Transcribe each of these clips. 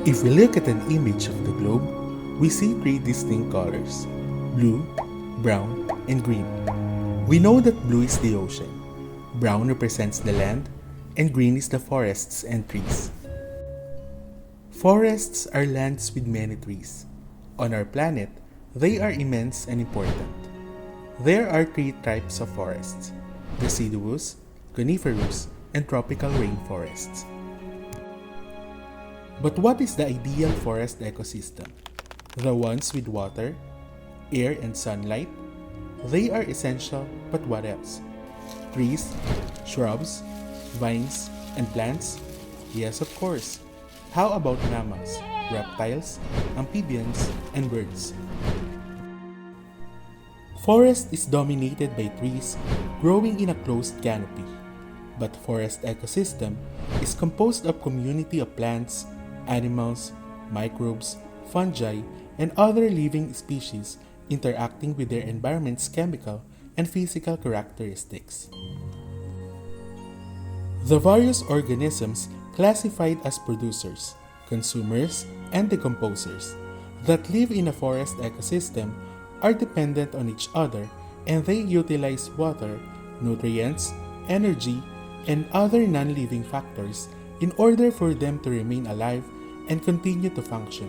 If we look at an image of the globe, we see three distinct colors: blue, brown, and green. We know that blue is the ocean, brown represents the land, and green is the forests and trees. Forests are lands with many trees. On our planet, they are immense and important. There are three types of forests: deciduous, coniferous, and tropical rainforests. But what is the ideal forest ecosystem? The ones with water, air, and sunlight? They are essential, but what else? Trees, shrubs, vines, and plants? Yes, of course. How about mammals, reptiles, amphibians, and birds? Forest is dominated by trees growing in a closed canopy. But forest ecosystem is composed of community of plants, animals, microbes, fungi, and other living species interacting with their environment's chemical and physical characteristics. The various organisms classified as producers, consumers, and decomposers that live in a forest ecosystem are dependent on each other, and they utilize water, nutrients, energy, and other non-living factors in order for them to remain alive and continue to function.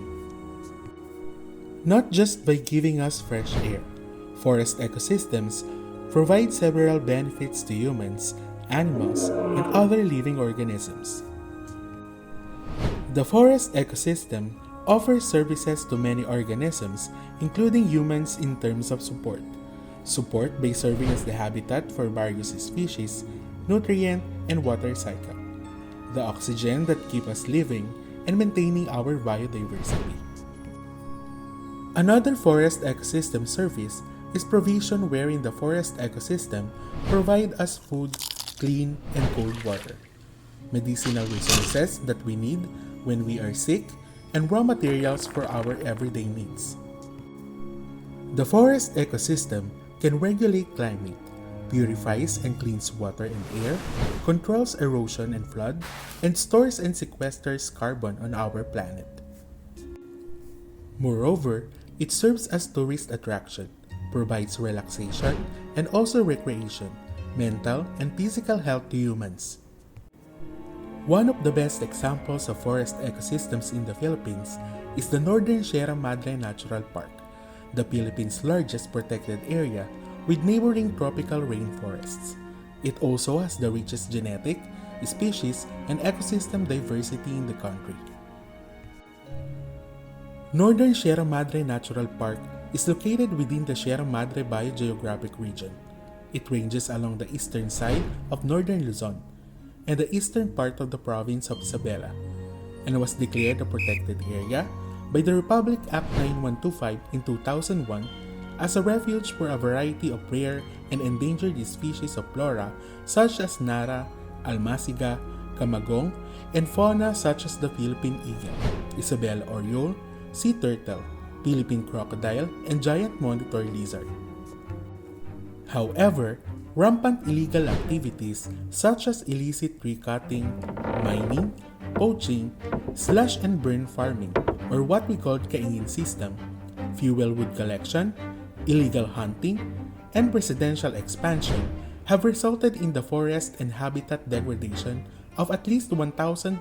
Not just by giving us fresh air, forest ecosystems provide several benefits to humans, animals, and other living organisms. The forest ecosystem offers services to many organisms, including humans, in terms of support. Support by serving as the habitat for various species, nutrient, and water cycle. The oxygen that keep us living and maintaining our biodiversity. Another forest ecosystem service is provision, wherein the forest ecosystem provide us food, clean, and cold water, medicinal resources that we need when we are sick, and raw materials for our everyday needs. The forest ecosystem can regulate climate, purifies and cleans water and air, controls erosion and flood, and stores and sequesters carbon on our planet. Moreover, it serves as tourist attraction, provides relaxation, and also recreation, mental and physical health to humans. One of the best examples of forest ecosystems in the Philippines is the Northern Sierra Madre Natural Park, the Philippines' largest protected area with neighboring tropical rainforests. It also has the richest genetic, species, and ecosystem diversity in the country. Northern Sierra Madre Natural Park is located within the Sierra Madre Biogeographic Region. It ranges along the eastern side of northern Luzon and the eastern part of the province of Isabela, and was declared a protected area by the Republic Act 9125 in 2001 as a refuge for a variety of rare and endangered species of flora such as Nara, Almasiga, Camagong, and fauna such as the Philippine eagle, Isabela oriole, sea turtle, Philippine crocodile, and giant monitor lizard. However, rampant illegal activities such as illicit tree cutting, mining, poaching, slash and burn farming, or what we call kaingin system, fuel wood collection, illegal hunting, and residential expansion have resulted in the forest and habitat degradation of at least 1,400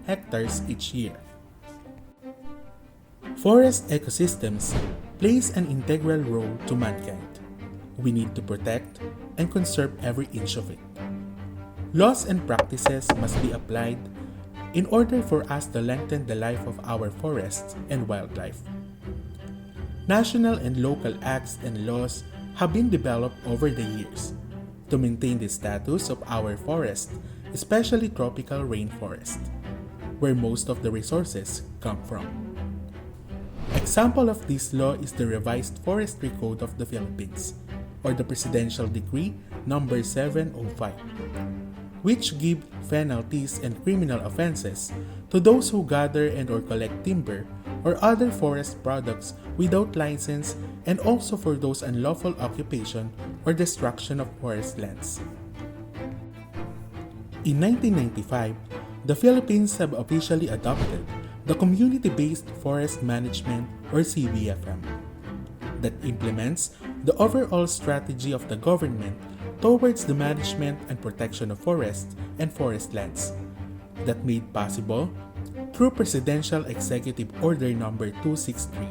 hectares each year. Forest ecosystems plays an integral role to mankind. We need to protect and conserve every inch of it. Laws and practices must be applied in order for us to lengthen the life of our forests and wildlife. National and local acts and laws have been developed over the years to maintain the status of our forest, especially tropical rainforest, where most of the resources come from. Example of this law is the Revised Forestry Code of the Philippines, or the Presidential Decree number 705, which give penalties and criminal offenses to those who gather and or collect timber or other forest products without license, and also for those unlawful occupation or destruction of forest lands. In 1995, the Philippines have officially adopted the Community-Based Forest Management or CBFM, that implements the overall strategy of the government towards the management and protection of forests and forest lands, that made possible through Presidential Executive Order No. 263.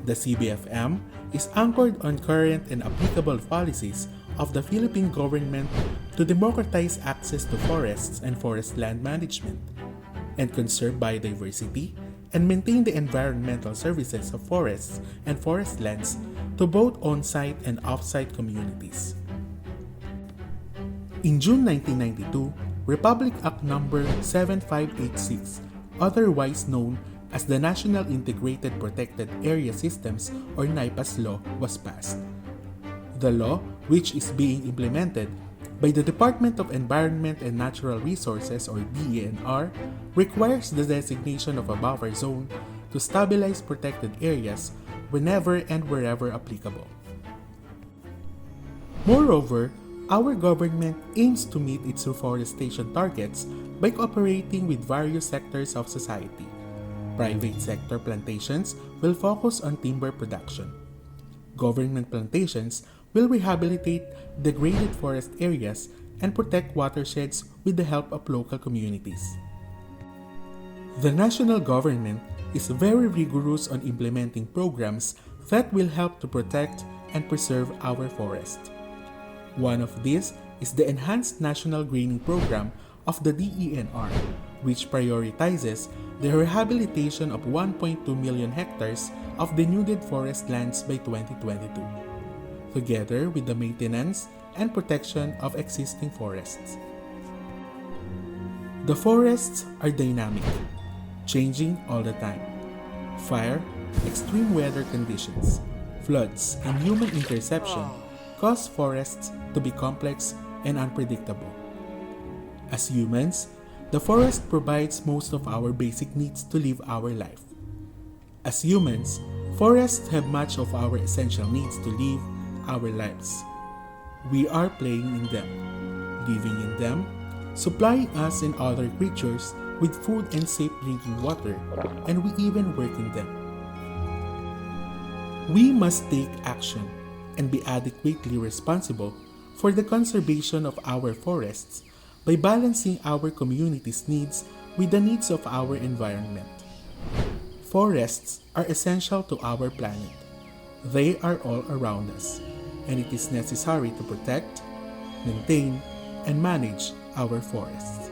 The CBFM is anchored on current and applicable policies of the Philippine government to democratize access to forests and forest land management, and conserve biodiversity and maintain the environmental services of forests and forest lands to both on-site and off-site communities. In June 1992, Republic Act No. 7586, otherwise known as the National Integrated Protected Area Systems or NIPAS law, was passed. The law, which is being implemented by the Department of Environment and Natural Resources or DENR, requires the designation of a buffer zone to stabilize protected areas whenever and wherever applicable. Moreover, our government aims to meet its reforestation targets by cooperating with various sectors of society. Private sector plantations will focus on timber production. Government plantations will rehabilitate degraded forest areas and protect watersheds with the help of local communities. The national government is very rigorous on implementing programs that will help to protect and preserve our forest. One of these is the Enhanced National Greening Program of the DENR, which prioritizes the rehabilitation of 1.2 million hectares of denuded forest lands by 2022, together with the maintenance and protection of existing forests. The forests are dynamic, changing all the time. Fire, extreme weather conditions, floods, and human interception cause forests to be complex and unpredictable. As humans, the forest provides most of our basic needs to live our life. As humans, forests have much of our essential needs to live our lives. We are playing in them, living in them, supplying us and other creatures with food and safe drinking water, and we even work in them. We must take action and be adequately responsible for the conservation of our forests by balancing our community's needs with the needs of our environment. Forests are essential to our planet. They are all around us, and it is necessary to protect, maintain, and manage our forests.